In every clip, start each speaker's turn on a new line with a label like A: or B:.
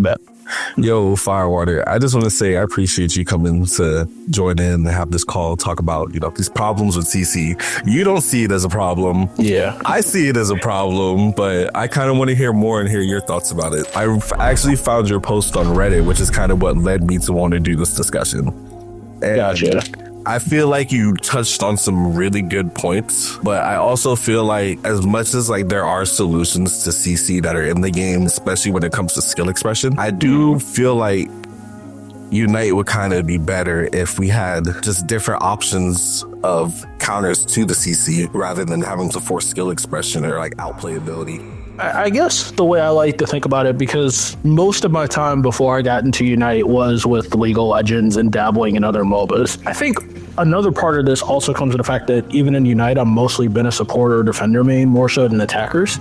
A: Bet.
B: Yo, Firewater, I just want to say I appreciate you coming to join in and have this call, talk about, these problems with CC. You don't see it as a problem.
A: Yeah.
B: I see it as a problem, but I kind of want to hear more and hear your thoughts about it. I actually found your post on Reddit, which is kind of what led me to want to do this discussion. And
A: Gotcha.
B: I feel like you touched on some really good points, but I also feel like as much as there are solutions to CC that are in the game, especially when it comes to skill expression, I do feel like Unite would kind of be better if we had just different options of counters to the CC rather than having to force skill expression or outplay ability.
A: I guess the way I like to think about it, because most of my time before I got into Unite was with League of Legends and dabbling in other MOBAs. I think another part of this also comes to the fact that even in Unite, I've mostly been a supporter defender main more so than attackers.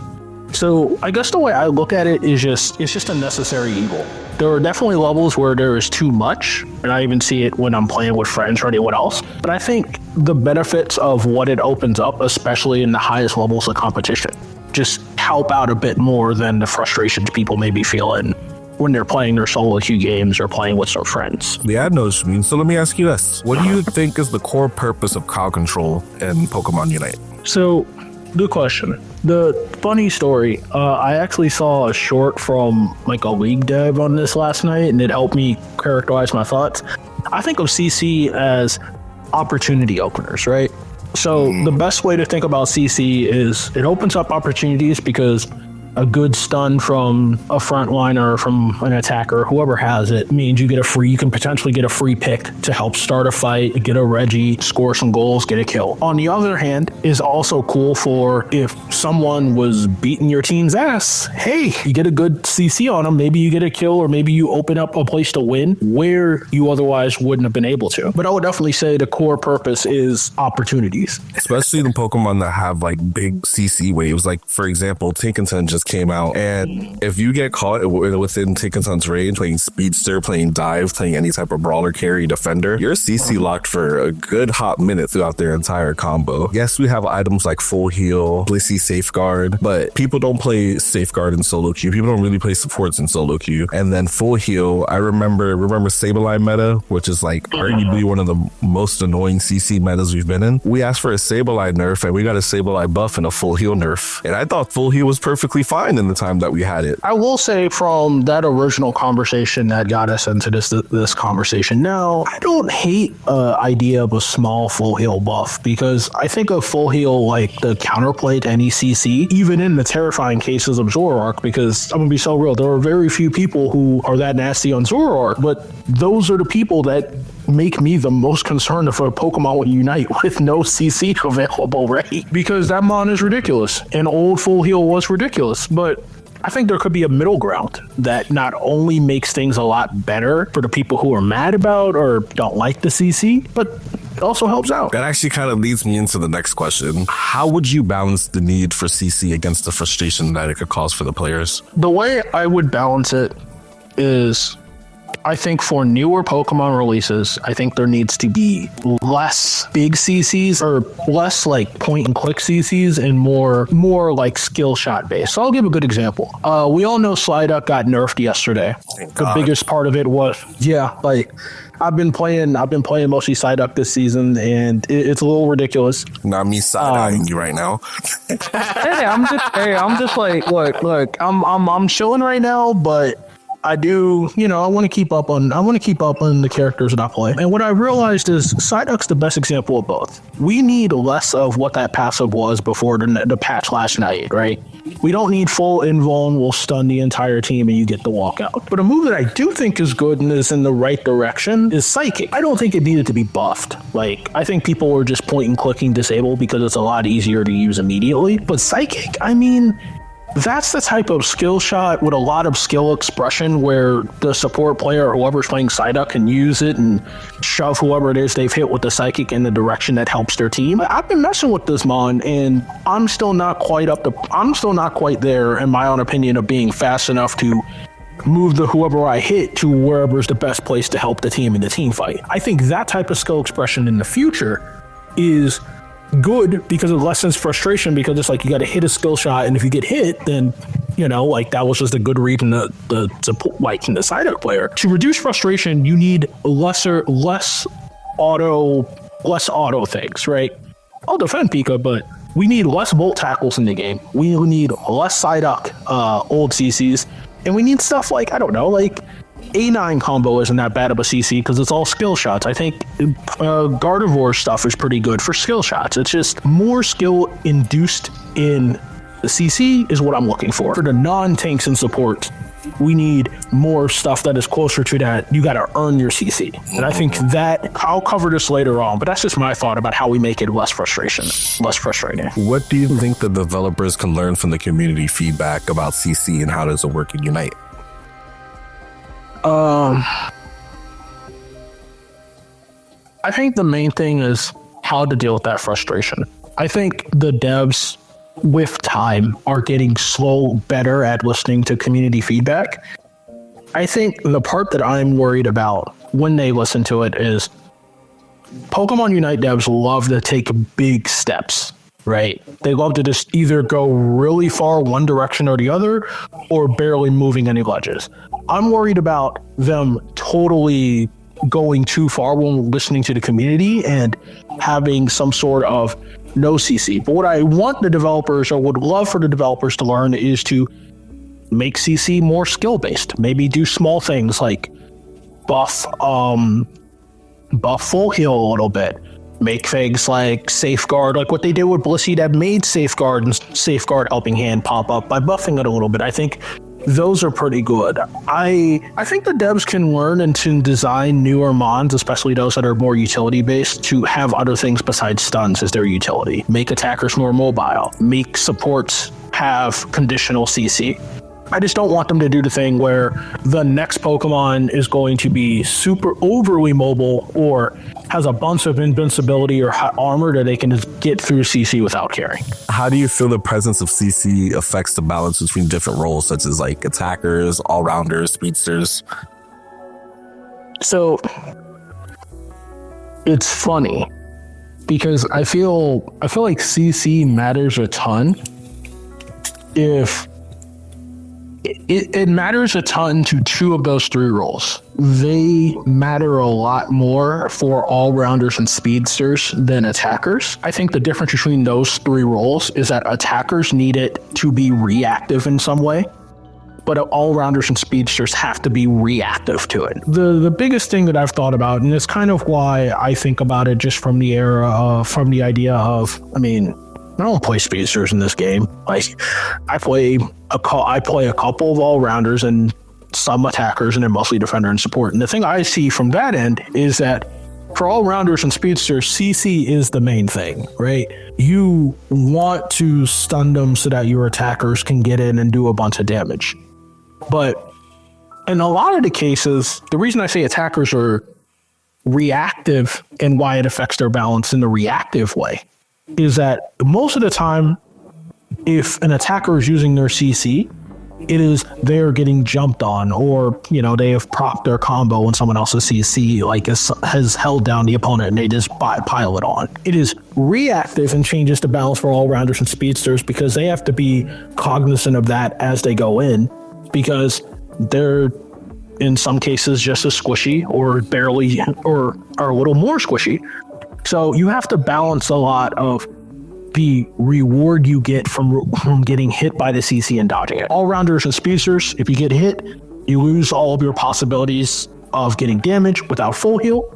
A: So I guess the way I look at it is it's just a necessary evil. There are definitely levels where there is too much, and I even see it when I'm playing with friends or anyone else. But I think the benefits of what it opens up, especially in the highest levels of competition, just help out a bit more than the frustrations people may be feeling when they're playing their solo queue games or playing with some friends.
B: Yeah, I know what you mean. So let me ask you this. What do you think is the core purpose of crowd control in Pokemon Unite?
A: So, good question. The funny story, I actually saw a short from a league dev on this last night, and it helped me characterize my thoughts. I think of CC as opportunity openers, right? So the best way to think about CC is it opens up opportunities because a good stun from a frontliner, from an attacker, whoever has it, means you can potentially get a free pick to help start a fight, get a Reggie, score some goals, get a kill. On the other hand, is also cool for if someone was beating your team's ass, hey, you get a good CC on them, maybe you get a kill, or maybe you open up a place to win where you otherwise wouldn't have been able to. But I would definitely say the core purpose is opportunities.
B: Especially the Pokemon that have big CC waves. For example, Tinkerton just came out, and if you get caught within Tinkerton's range playing Speedster, playing Dive, playing any type of brawler, carry, defender, you're CC locked for a good hot minute throughout their entire combo. Yes, we have items like Full Heal, Blissey Safeguard, but people don't play Safeguard in solo queue. People don't really play supports in solo queue. And then Full Heal, I remember Sableye meta, which is arguably one of the most annoying CC metas we've been in. We asked for a Sableye nerf, and we got a Sableye buff and a Full Heal nerf. And I thought Full Heal was perfectly fine in the time that we had it.
A: I will say from that original conversation that got us into this conversation now, I don't hate idea of a small Full Heal buff, because I think of Full Heal like the counterplay to any CC, even in the terrifying cases of Zoroark, because I'm gonna be so real, there are very few people who are that nasty on Zoroark, but those are the people that make me the most concerned if a Pokemon would unite with no CC available, right? Because that mon is ridiculous, and old Full Heal was ridiculous, but I think there could be a middle ground that not only makes things a lot better for the people who are mad about or don't like the CC, but it also helps out.
B: That actually kind of leads me into the next question. How would you balance the need for CC against the frustration that it could cause for the players?
A: The way I would balance it is, I think for newer Pokemon releases, I think there needs to be less big CCs, or less point and click CCs, and more skill shot based. So I'll give a good example. We all know Psyduck got nerfed yesterday. The biggest part of it was, I've been playing mostly Psyduck this season, and it's a little ridiculous.
B: Not me side-eyeing you right now.
A: I'm just look, I'm chilling right now, but I do, I want to keep up on the characters that I play. And what I realized is Psyduck's the best example of both. We need less of what that passive was before the patch last night, right? We don't need full invuln will stun the entire team and you get the walkout. But a move that I do think is good and is in the right direction is Psychic. I don't think it needed to be buffed. I think people were just point and clicking disable because it's a lot easier to use immediately. But Psychic, that's the type of skill shot with a lot of skill expression where the support player or whoever's playing Psyduck can use it and shove whoever it is they've hit with the Psychic in the direction that helps their team. I've been messing with this mon, and I'm still not quite there, in my own opinion, of being fast enough to move whoever I hit to wherever's the best place to help the team in the team fight. I think that type of skill expression in the future is good because it lessens frustration, because it's like you got to hit a skill shot, and if you get hit, then like that was just a good read in the support, like in the Psyduck player. To reduce frustration, you need less auto things, right? I'll defend Pika, but we need less bolt tackles in the game. We need less Psyduck old CCs, and we need stuff like, I don't know, like A9 combo isn't that bad of a CC because it's all skill shots. I think Gardevoir stuff is pretty good for skill shots. It's just more skill induced in the CC is what I'm looking for. For the non-tanks and support, we need more stuff that is closer to that. You got to earn your CC. And I think that I'll cover this later on, but that's just my thought about how we make it less frustrating.
B: What do you think the developers can learn from the community feedback about CC, and how does it work in Unite?
A: I think the main thing is how to deal with that frustration. I think the devs with time are getting better at listening to community feedback. I think the part that I'm worried about when they listen to it is Pokemon Unite devs love to take big steps, right? They love to just either go really far one direction or the other, or barely moving any ledges. I'm worried about them totally going too far when listening to the community and having some sort of no CC. But what I want the developers, or would love for the developers to learn, is to make CC more skill based. Maybe do small things like buff full heal a little bit. Make things like Safeguard, like what they did with Blissey, that made Safeguard and Safeguard Helping Hand pop up by buffing it a little bit. I think those are pretty good. I think the devs can learn and to design newer mons, especially those that are more utility based, to have other things besides stuns as their utility. Make attackers more mobile. Make supports have conditional CC. I just don't want them to do the thing where the next Pokemon is going to be super overly mobile or has a bunch of invincibility or hot armor that they can just get through CC without caring.
B: How do you feel the presence of CC affects the balance between different roles, such as like attackers, all-rounders, speedsters?
A: So it's funny because I feel like CC matters a ton. It matters a ton to two of those three roles. They matter a lot more for all-rounders and speedsters than attackers. I think the difference between those three roles is that attackers need it to be reactive in some way, but all-rounders and speedsters have to be reactive to it. The biggest thing that I've thought about, and it's kind of why I think about it just from the idea of, I don't play speedsters in this game. Like, I play a couple of all-rounders and some attackers, and then mostly defender and support. And the thing I see from that end is that for all-rounders and speedsters, CC is the main thing, right? You want to stun them so that your attackers can get in and do a bunch of damage. But in a lot of the cases, the reason I say attackers are reactive and why it affects their balance in the reactive way is that most of the time, if an attacker is using their CC, it is they're getting jumped on, or they have propped their combo and someone else's CC has held down the opponent and they just pile it on. It is reactive and changes the balance for all-rounders and speedsters because they have to be cognizant of that as they go in, because they're in some cases just as squishy or barely or are a little more squishy. So you have to balance a lot of the reward you get from getting hit by the CC and dodging it. All-rounders and speedsters, if you get hit, you lose all of your possibilities of getting damage without full heal.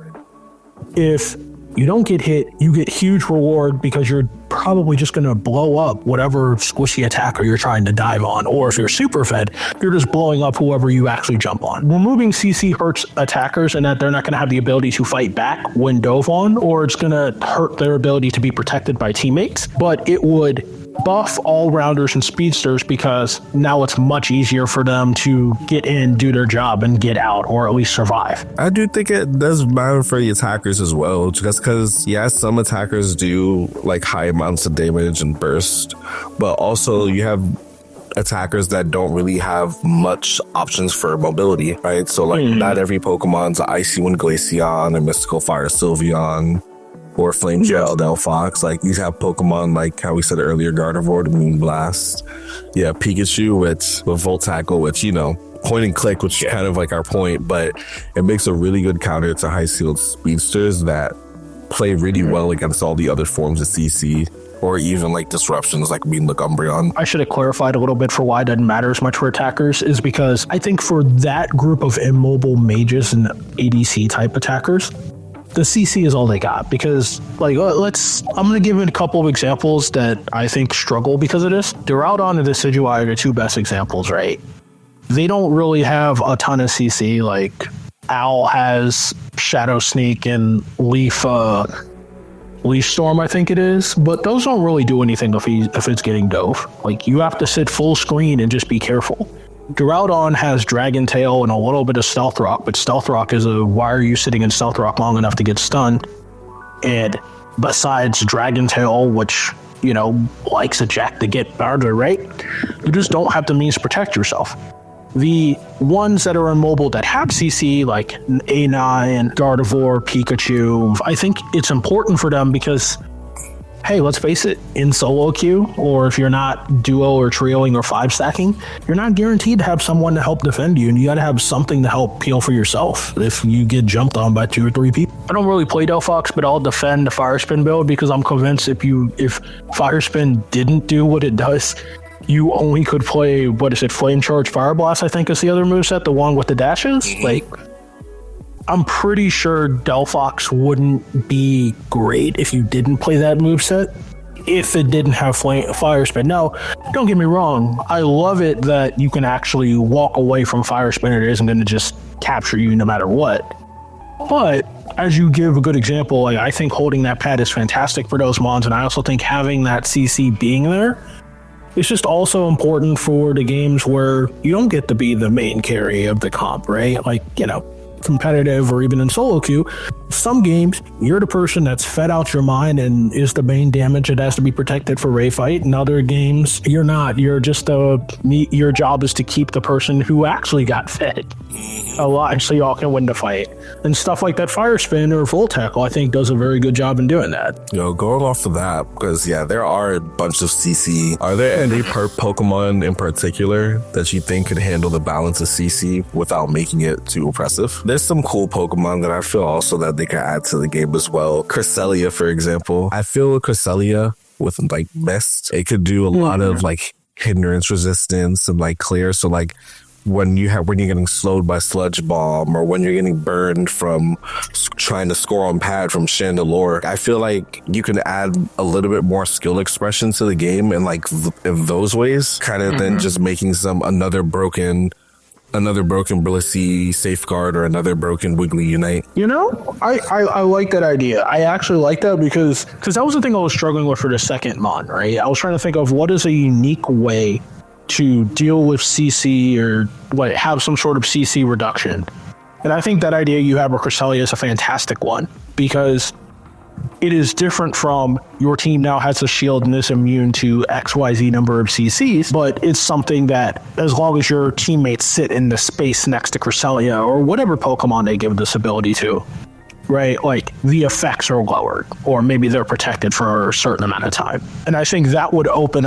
A: If you don't get hit, you get huge reward because you're probably just going to blow up whatever squishy attacker you're trying to dive on. Or if you're super fed, you're just blowing up whoever you actually jump on. Removing CC hurts attackers in that they're not going to have the ability to fight back when dove on, or it's going to hurt their ability to be protected by teammates. But it would buff all-rounders and speedsters because now it's much easier for them to get in, do their job, and get out, or at least survive.
B: I do think it does matter for the attackers as well, just because, yes, some attackers do like high amounts of damage and burst, but also you have attackers that don't really have much options for mobility, right? So like not every Pokemon's Icy Wind Glaceon or Mystical Fire Sylveon. or Flame Gel, Delphox. Like, you have Pokemon like how we said earlier, Gardevoir, Moonblast. Yeah, Pikachu with Volt Tackle, which, you know, point and click, which is kind of like our point, but it makes a really good counter to high sealed speedsters that play really well against all the other forms of CC, or even like disruptions like Umbreon.
A: I should have clarified a little bit for why it doesn't matter as much for attackers, is because I think for that group of immobile mages and ADC type attackers, the CC is all they got. Because, like, I'm going to give you a couple of examples that I think struggle because of this. Duraludon and Decidueye are the two best examples, right? They don't really have a ton of CC. Like, Owl has Shadow Sneak and Leaf Storm, I think it is, but those don't really do anything if it's getting dove. Like, you have to sit full screen and just be careful. Duraludon has Dragon Tail and a little bit of Stealth Rock, but Stealth Rock is why are you sitting in Stealth Rock long enough to get stunned? And besides Dragon Tail, which, you know, likes a jack to get farther, right? You just don't have the means to protect yourself. The ones that are immobile that have CC, like A9, Gardevoir, Pikachu, I think it's important for them because, hey, let's face it, in solo queue, or if you're not duo or trioing or 5-stacking, you're not guaranteed to have someone to help defend you, and you got to have something to help peel for yourself if you get jumped on by 2 or 3 people. I don't really play Delphox, but I'll defend the Fire Spin build because I'm convinced if Fire Spin didn't do what it does, you only could play, Flame Charge Fire Blast, I think is the other moveset, the one with the dashes. Like, I'm pretty sure Delphox wouldn't be great if you didn't play that moveset if it didn't have Fire Spin. Now, don't get me wrong, I love it that you can actually walk away from Fire Spin. It isn't going to just capture you no matter what. But as you give a good example, I think holding that pad is fantastic for those mons, and I also think having that CC being there, it's just also important for the games where you don't get to be the main carry of the comp, right? Like, you know, competitive or even in solo queue, some games you're the person that's fed out your mind and is the main damage that has to be protected for Ray fight. In other games, you're not. You're just your job is to keep the person who actually got fed alive so y'all can win the fight. And stuff like that Fire Spin or Full Tackle, I think, does a very good job in doing that.
B: Going off of that, because there are a bunch of CC. Are there any Pokemon in particular that you think could handle the balance of CC without making it too oppressive? There's some cool Pokemon that I feel also that they can add to the game as well. Cresselia, for example. I feel with Cresselia, with like Mist, it could do a lot of like hindrance resistance and like clear. So like when you're getting slowed by Sludge Bomb, or when you're getting burned from trying to score on pad from Chandelure, I feel like you can add a little bit more skill expression to the game and like in those ways, kind of than just making another broken Blissey Safeguard or another broken Wiggly Unite.
A: You know, I like that idea. I actually like that because that was the thing I was struggling with for the second mon, right? I was trying to think of what is a unique way to deal with CC or have some sort of CC reduction. And I think that idea you have with Cresselia is a fantastic one because it is different from your team now has a shield and is immune to XYZ number of CCs, but it's something that as long as your teammates sit in the space next to Cresselia or whatever Pokemon they give this ability to, right? Like the effects are lowered, or maybe they're protected for a certain amount of time. And I think that would opens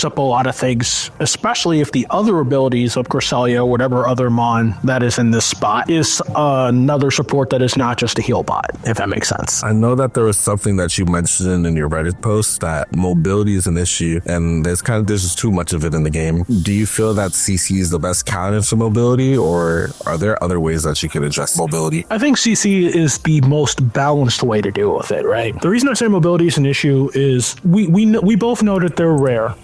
A: up a lot of things, especially if the other abilities of Cresselia, whatever other mon that is in this spot, is another support that is not just a heal bot, if that makes sense.
B: I know that there was something that you mentioned in your Reddit post that mobility is an issue, and there's just too much of it in the game. Do you feel that CC is the best counter to mobility, or are there other ways that you can address mobility?
A: I think CC is the most balanced way to deal with it, right? The reason I say mobility is an issue is we both know that they're rare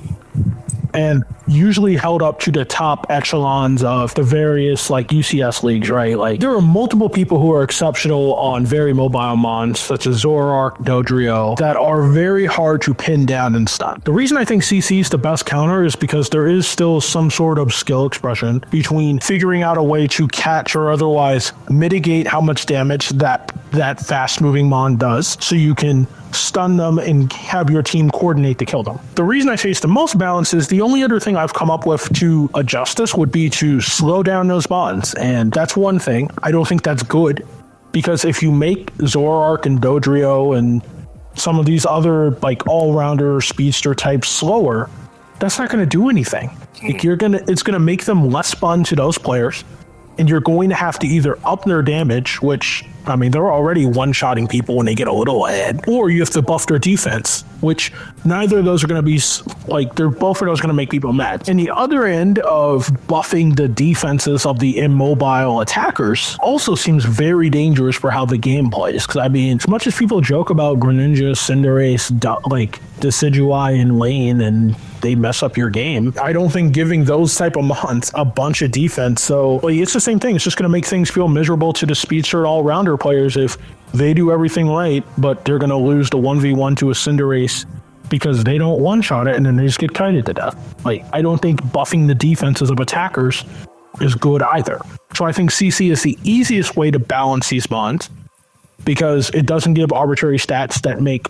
A: and usually held up to the top echelons of the various like UCS leagues, right? Like there are multiple people who are exceptional on very mobile mons such as Zoroark, Dodrio, that are very hard to pin down and stun. The reason I think CC is the best counter is because there is still some sort of skill expression between figuring out a way to catch or otherwise mitigate how much damage that fast moving mon does, so you can stun them and have your team coordinate to kill them. The reason I say it's the most balanced is the only other thing I've come up with to adjust this would be to slow down those bonds. And that's one thing. I don't think that's good Because if you make Zoroark and Dodrio and some of these other like all-rounder speedster types slower, that's not going to do anything. Like it's going to make them less fun to those players, and you're going to have to either up their damage, which, I mean, they're already one-shotting people when they get a little ahead, or you have to buff their defense, which neither of those are going to be, like, they're both of those going to make people mad. And the other end of buffing the defenses of the immobile attackers also seems very dangerous for how the game plays. Because, I mean, as much as people joke about Greninja, Cinderace, like, Decidueye in lane, and they mess up your game, I don't think giving those type of mons a bunch of defense. So like, it's the same thing. It's just going to make things feel miserable to the speedster all-rounder players if they do everything right, but they're going to lose the 1v1 to a Cinderace because they don't one-shot it, and then they just get kited to death. Like, I don't think buffing the defenses of attackers is good either. So I think CC is the easiest way to balance these mons because it doesn't give arbitrary stats that make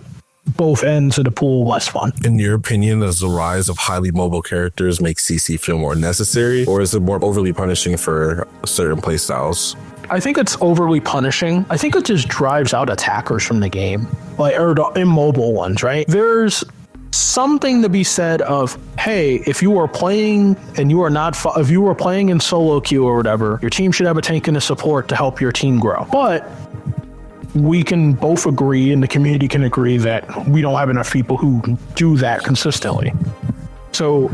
A: both ends of the pool less fun.
B: In your opinion, does the rise of highly mobile characters make CC feel more necessary, or is it more overly punishing for certain playstyles?
A: I think it's overly punishing. I think it just drives out attackers from the game, like, or the immobile ones, right? There's something to be said of, hey, if you are playing and you are not, if you are playing in solo queue or whatever, your team should have a tank and a support to help your team grow. But we can both agree, and the community can agree, that we don't have enough people who do that consistently. So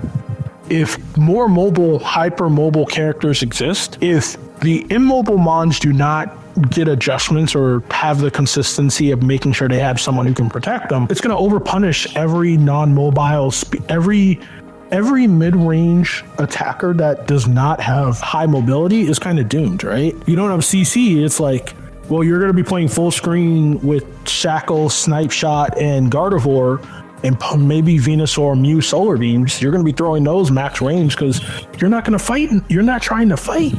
A: if more mobile, hyper mobile characters exist, if the immobile mons do not get adjustments or have the consistency of making sure they have someone who can protect them, it's going to overpunish every non-mobile, every mid-range attacker that does not have high mobility is kind of doomed, right? You don't have CC, it's like, well, you're going to be playing full screen with Shackle, Snipe Shot, and Gardevoir, and maybe Venusaur, Mew, Solar Beams. You're going to be throwing those max range because you're not going to fight. You're not trying to fight.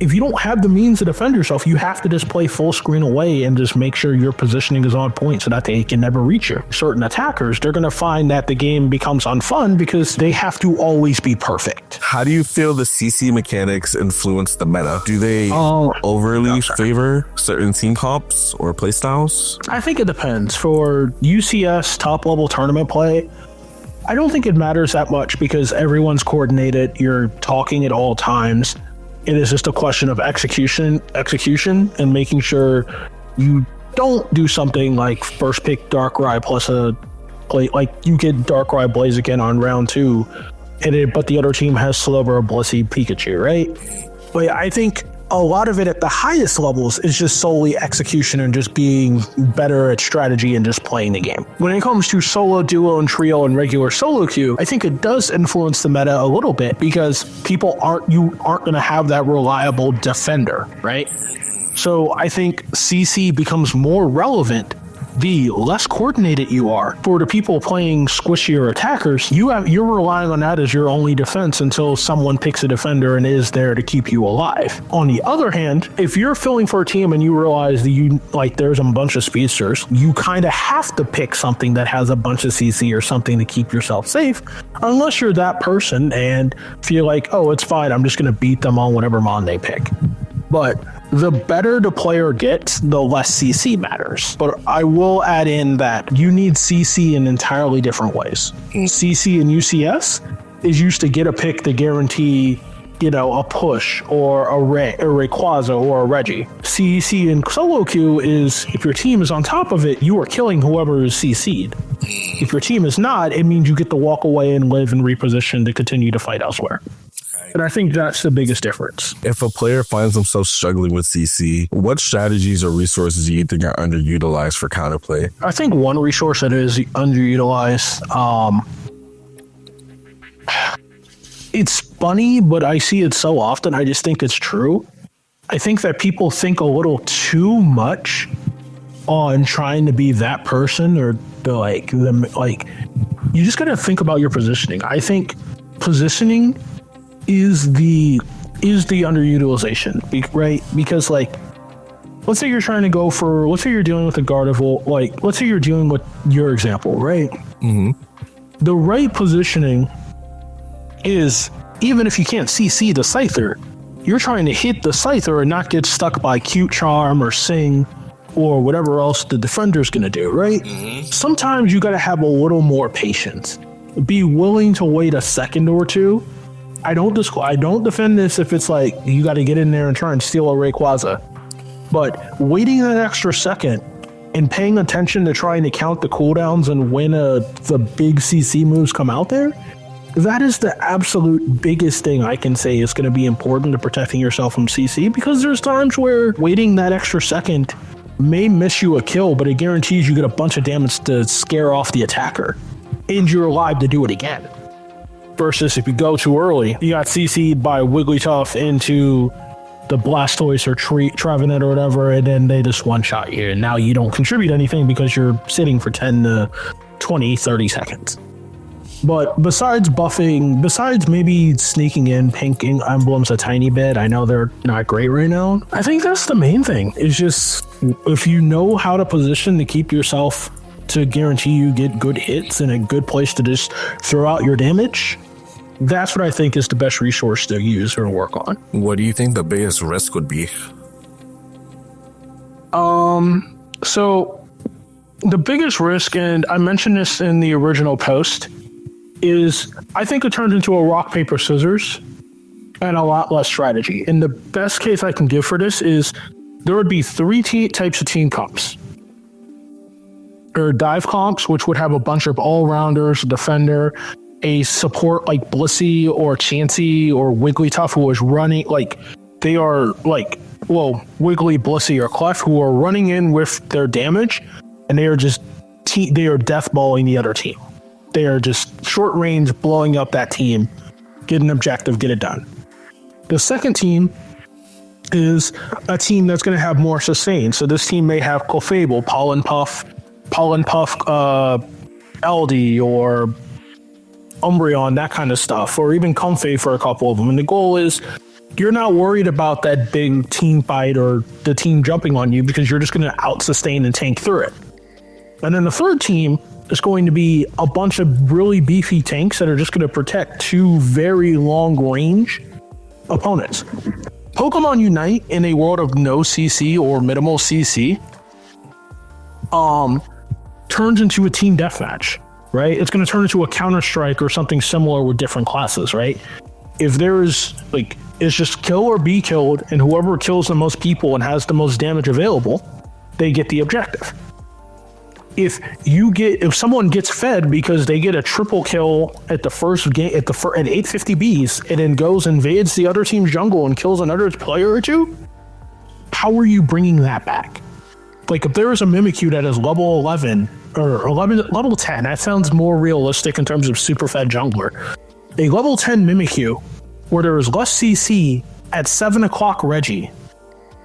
A: If you don't have the means to defend yourself, you have to just play full screen away and just make sure your positioning is on point so that they can never reach you. Certain attackers, they're going to find that the game becomes unfun because they have to always be perfect.
B: How do you feel the CC mechanics influence the meta? Do they overly favor certain team comps or playstyles?
A: I think it depends. For UCS top level tournament play, I don't think it matters that much because everyone's coordinated. You're talking at all times. It is just a question of execution, and making sure you don't do something like first pick Darkrai plus a play, like you get Darkrai Blaziken on round 2, but the other team has Slowbro, Blissey, Pikachu, right? But I think a lot of it at the highest levels is just solely execution and just being better at strategy and just playing the game. When it comes to solo, duo, and trio and regular solo queue, I think it does influence the meta a little bit because you aren't going to have that reliable defender, right? So I think CC becomes more relevant the less coordinated you are. For the people playing squishier attackers, you're relying on that as your only defense until someone picks a defender and is there to keep you alive. On the other hand, if you're filling for a team and you realize that there's a bunch of speedsters, you kind of have to pick something that has a bunch of CC or something to keep yourself safe, unless you're that person and feel like, oh, it's fine, I'm just going to beat them on whatever mon they pick. But the better the player gets, the less CC matters. But I will add in that you need CC in entirely different ways. CC in UCS is used to get a pick to guarantee, a push or a Rayquaza or a Reggie. CC in solo queue is if your team is on top of it, you are killing whoever is CC'd. If your team is not, it means you get to walk away and live and reposition to continue to fight elsewhere. And I think that's the biggest difference.
B: If a player finds themselves struggling with CC, what strategies or resources do you think are underutilized for Counterplay?
A: I think one resource that is underutilized, it's funny, but I see it so often, I just think it's true. I think that people think a little too much on trying to be that person or you just got to think about your positioning. I think positioning is the underutilization, right? Because let's say you're trying to let's say you're dealing with a Gardevoir, let's say you're dealing with your example, right?
B: Mm-hmm.
A: The right positioning is, even if you can't CC the Scyther, you're trying to hit the Scyther and not get stuck by Cute Charm or Sing or whatever else the defender's going to do, right? Sometimes you got to have a little more patience. Be willing to wait a second or two. I don't defend this if it's like you got to get in there and try and steal a Rayquaza. But waiting that extra second and paying attention to trying to count the cooldowns and when the big CC moves come out there, that is the absolute biggest thing I can say is going to be important to protecting yourself from CC, because there's times where waiting that extra second may miss you a kill, but it guarantees you get a bunch of damage to scare off the attacker, and you're alive to do it again. Versus if you go too early, you got CC'd by Wigglytuff into the Blastoise or Trevenant or whatever, and then they just one-shot you, and now you don't contribute anything because you're sitting for 10 to 20, 30 seconds. But besides buffing, besides maybe sneaking in pink emblems a tiny bit, I know they're not great right now. I think that's the main thing. Is just if you know how to position to keep yourself to guarantee you get good hits and a good place to just throw out your damage, that's what I think is the best resource to use or work on.
B: What do you think the biggest risk would be?
A: So the biggest risk, and I mentioned this in the original post, is I think it turns into a rock, paper, scissors and a lot less strategy. And the best case I can give for this is there would be three types of team comps. Or dive comps, which would have a bunch of all-rounders, a defender, a support like Blissey or Chansey or Wigglytuff who is running, like they are like, well, Wiggly, Blissey, or Clef who are running in with their damage, and they are just they are deathballing the other team. They are just short range, blowing up that team, get an objective, get it done. The second team is a team that's going to have more sustain. So this team may have Clefable, Pollen Puff, LD, or Umbreon, that kind of stuff, or even Comfey for a couple of them. And the goal is you're not worried about that big team fight or the team jumping on you because you're just going to out-sustain and tank through it. And then the third team is going to be a bunch of really beefy tanks that are just going to protect two very long-range opponents. Pokemon Unite in a world of no CC or minimal CC turns into a team deathmatch, right? It's going to turn into a Counter-Strike or something similar with different classes, right? If there's like, it's just kill or be killed, and whoever kills the most people and has the most damage available, they get the objective. If someone gets fed because they get a triple kill at the first game at 850 Bs and then goes invades the other team's jungle and kills another player or two, how are you bringing that back? Like if there is a Mimikyu that is level 11 or level 10, that sounds more realistic in terms of super fed jungler. A level 10 Mimikyu where there is less CC at 7 o'clock Reggie,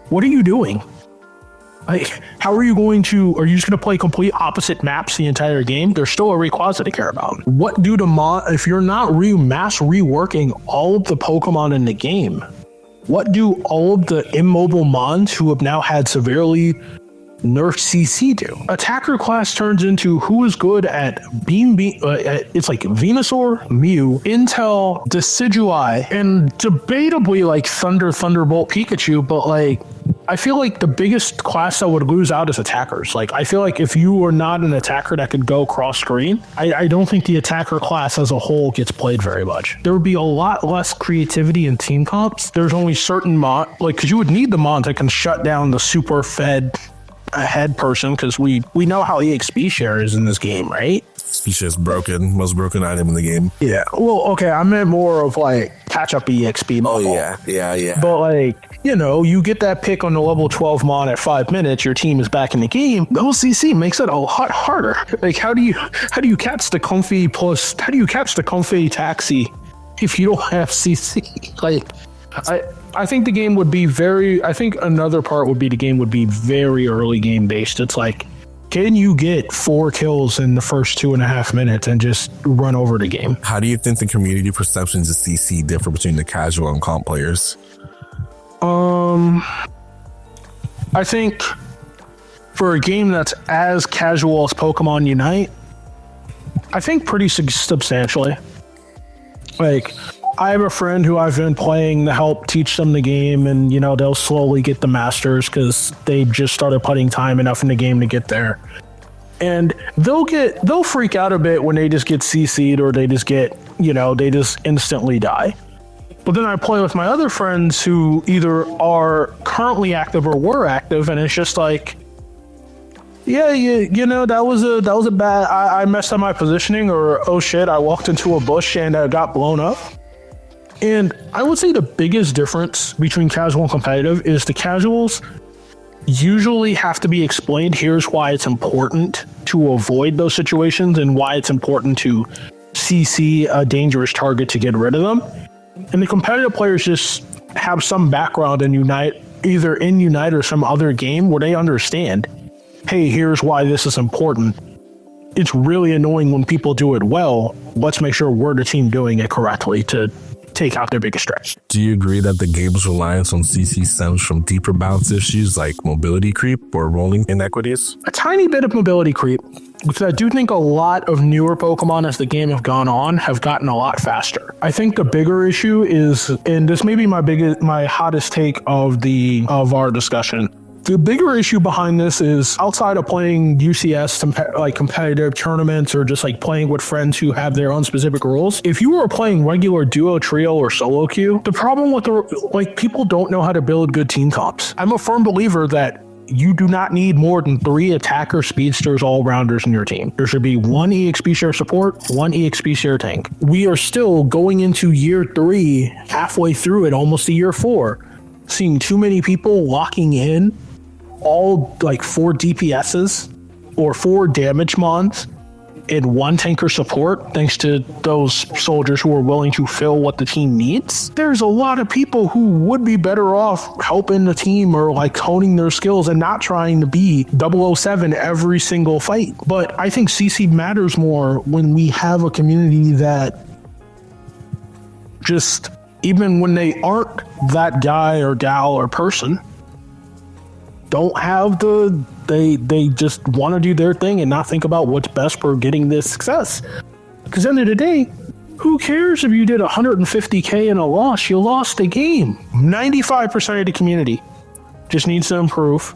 A: what are you doing? Like, how are you going to, are you just going to play complete opposite maps the entire game? There's still a Rayquaza to care about. What do if you're not mass reworking all of the Pokemon in the game, what do all of the immobile Mons who have now had severely nerfed CC do? Attacker class turns into who is good at it's like Venusaur, Mew, Intel, Decidueye, and debatably like Thunderbolt Pikachu, but like I feel like the biggest class that would lose out is attackers. Like, I feel like if you are not an attacker that could go cross screen, I don't think the attacker class as a whole gets played very much. There would be a lot less creativity in team comps. There's only certain because you would need the mons that can shut down the super fed head person, because we know how EXP share is in this game, right?
B: Speech is broken, most broken item in the game.
A: Yeah. Well, okay, I meant more of like catch up EXP.
B: Oh yeah.
A: But like, you get that pick on the level 12 mon at 5 minutes, your team is back in the game. The OCC makes it a lot harder. Like, how do you catch the comfy taxi if you don't have CC? Like, I think the game would be another part would be the game would be very early game based. It's like, can you get 4 kills in the first 2.5 minutes and just run over the game?
B: How do you think the community perceptions of CC differ between the casual and comp players?
A: I think for a game that's as casual as Pokemon Unite, I think pretty substantially. Like, I have a friend who I've been playing to help teach them the game, and they'll slowly get the masters because they just started putting time enough in the game to get there. And they'll freak out a bit when they just get CC'd or they just get, they just instantly die. But then I play with my other friends who either are currently active or were active, and it's just like, yeah, that was a bad, I messed up my positioning, or oh shit, I walked into a bush and got blown up. And I would say the biggest difference between casual and competitive is the casuals usually have to be explained. Here's why it's important to avoid those situations and why it's important to CC a dangerous target to get rid of them. And the competitive players just have some background in Unite, either in Unite or some other game where they understand, hey, here's why this is important. It's really annoying when people do it well. Let's make sure we're the team doing it correctly to take out their biggest threats.
B: Do you agree that the game's reliance on CC stems from deeper balance issues like mobility creep or rolling inequities?
A: A tiny bit of mobility creep, because I do think a lot of newer Pokemon as the game have gone on have gotten a lot faster. I think the bigger issue is, and this may be my hottest take of our discussion, the bigger issue behind this is, outside of playing UCS like competitive tournaments or just like playing with friends who have their own specific rules, if you were playing regular duo, trio, or solo queue, the problem with people don't know how to build good team comps. I'm a firm believer that you do not need more than 3 attacker, speedsters, all-rounders in your team. There should be 1 EXP share support, 1 EXP share tank. We are still going into year 3, halfway through it, almost to year 4, seeing too many people locking in all like 4 DPSs or 4 damage mons and 1 tanker support, thanks to those soldiers who are willing to fill what the team needs. There's a lot of people who would be better off helping the team or like honing their skills and not trying to be 007 every single fight. But I think CC matters more when we have a community that just, even when they aren't that guy or gal or person, don't have they just want to do their thing and not think about what's best for getting this success. Because at the end of the day, who cares if you did 150k in a loss? You lost the game. 95% of the community just needs to improve.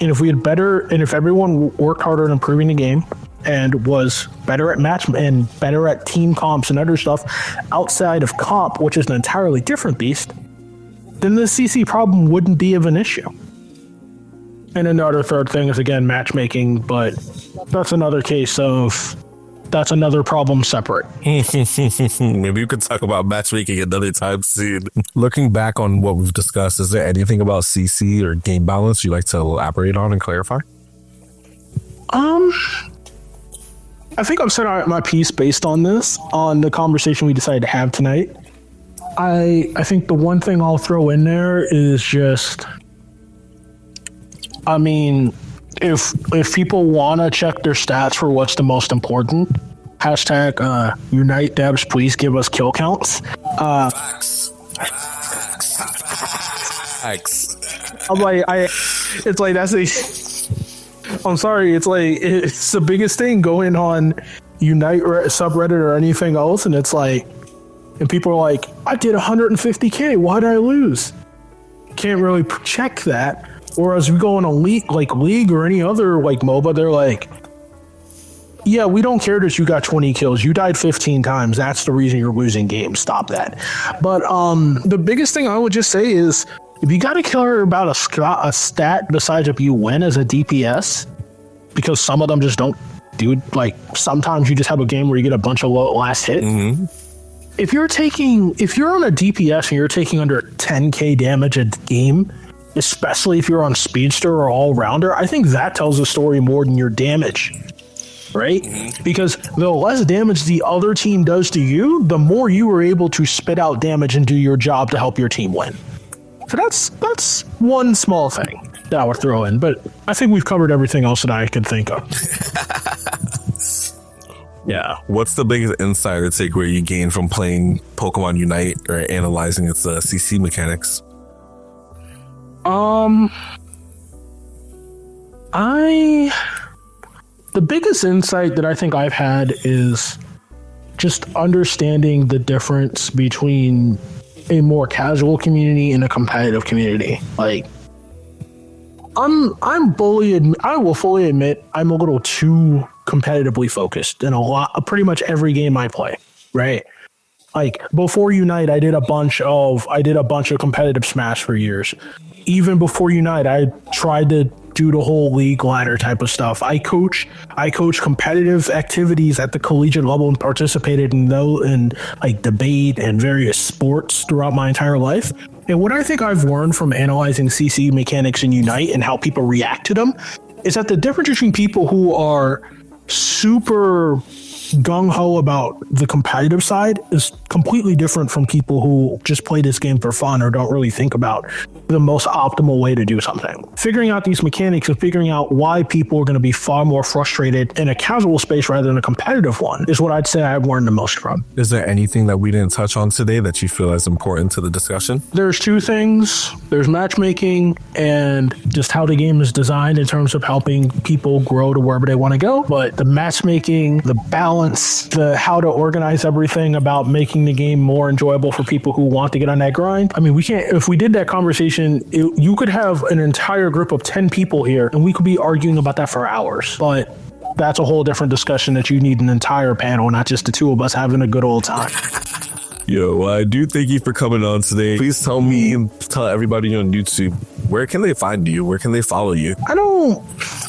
A: And if everyone worked harder at improving the game and was better at match and better at team comps and other stuff outside of comp, which is an entirely different beast, then the CC problem wouldn't be of an issue. And another third thing is, again, matchmaking, but that's another problem separate.
B: Maybe you could talk about matchmaking another time soon. Looking back on what we've discussed, is there anything about CC or game balance you'd like to elaborate on and clarify?
A: I think I've said my piece based on this, on the conversation we decided to have tonight. I think the one thing I'll throw in there is just, I mean, if people want to check their stats for what's the most important, hashtag Unite Devs, please give us kill counts.
B: Facts.
A: I'm like, it's like, I'm sorry, it's like, it's the biggest thing going on Unite subreddit or anything else, and it's like, and people are like, I did 150k, why did I lose? Can't really check that. Whereas we go in a league or any other like MOBA, they're like, yeah, we don't care that you got 20 kills. You died 15 times. That's the reason you're losing games. Stop that. But the biggest thing I would just say is, if you got to care about a stat besides if you win as a DPS, because some of them just don't do, like, sometimes you just have a game where you get a bunch of low last hit. Mm-hmm. If you're on a DPS and you're taking under 10k damage a game, especially if you're on speedster or all-rounder, I think that tells a story more than your damage, right? Mm-hmm. Because the less damage the other team does to you, the more you are able to spit out damage and do your job to help your team win. So that's one small thing that I would throw in, but I think we've covered everything else that I could think of. Yeah.
B: What's the biggest insight or takeaway you gain from playing Pokemon Unite or analyzing its CC mechanics?
A: The biggest insight that I think I've had is just understanding the difference between a more casual community and a competitive community. Like, I will fully admit I'm a little too competitively focused in pretty much every game I play, right? Like, before Unite, I did a bunch of competitive Smash for years. Even before Unite, I tried to do the whole league ladder type of stuff. I coach competitive activities at the collegiate level and participated in like debate and various sports throughout my entire life. And what I think I've learned from analyzing CC mechanics in Unite and how people react to them is that the difference between people who are super gung-ho about the competitive side is completely different from people who just play this game for fun or don't really think about the most optimal way to do something. Figuring out these mechanics and figuring out why people are going to be far more frustrated in a casual space rather than a competitive one is what I'd say I've learned the most from.
B: Is there anything that we didn't touch on today that you feel is important to the discussion?
A: There's two things. There's matchmaking and just how the game is designed in terms of helping people grow to wherever they want to go. But the matchmaking, the balance, the how to organize everything about making the game more enjoyable for people who want to get on that grind. I mean, if we did that conversation, you could have an entire group of 10 people here and we could be arguing about that for hours. But that's a whole different discussion that you need an entire panel, not just the two of us having a good old time.
B: Yo, well, I do thank you for coming on today. Please tell me and tell everybody on YouTube, where can they find you? Where can they follow you?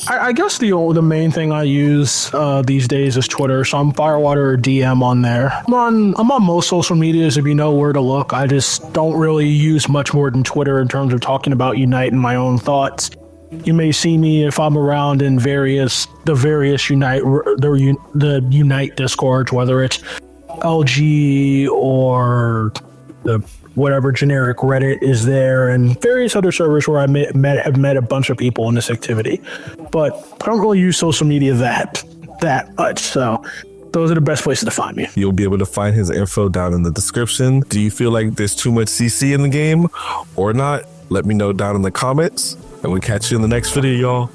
A: I guess the main thing I use these days is Twitter. So I'm Firewater or DM on there. I'm on most social medias if you know where to look. I just don't really use much more than Twitter in terms of talking about Unite and my own thoughts. You may see me if I'm around in the various Unite Discords, whether it's LG or the whatever generic Reddit is there, and various other servers where I have met a bunch of people in this activity. But I don't really use social media that much, so those are the best places to find me.
B: You'll be able to find his info down in the description. Do you feel like there's too much CC in the game or not? Let me know down in the comments, and we'll catch you in the next video, y'all.